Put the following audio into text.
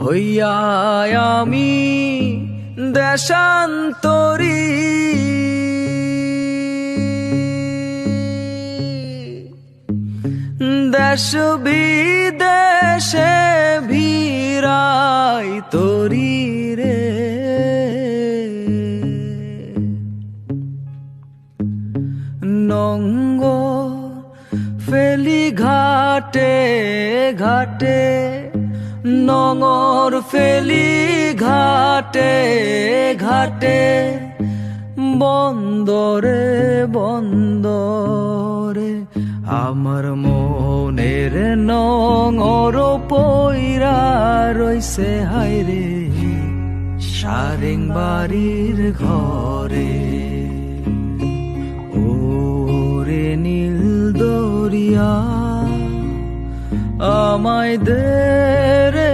হইয়া আমি দেশান্তরী, দেশ বিদেশে ভিড়াই তরি রে। নঙ্গ ফেলি ঘাটে ঘাটে, নঙর ফেলি ঘাটে ঘাটে, বন্দরে বন্দরে আমার মনের নঙর পইরা রইছে হায়রে সারেং বাড়ির ঘরে। ওরে নীল দরিয়া আমায় দে রে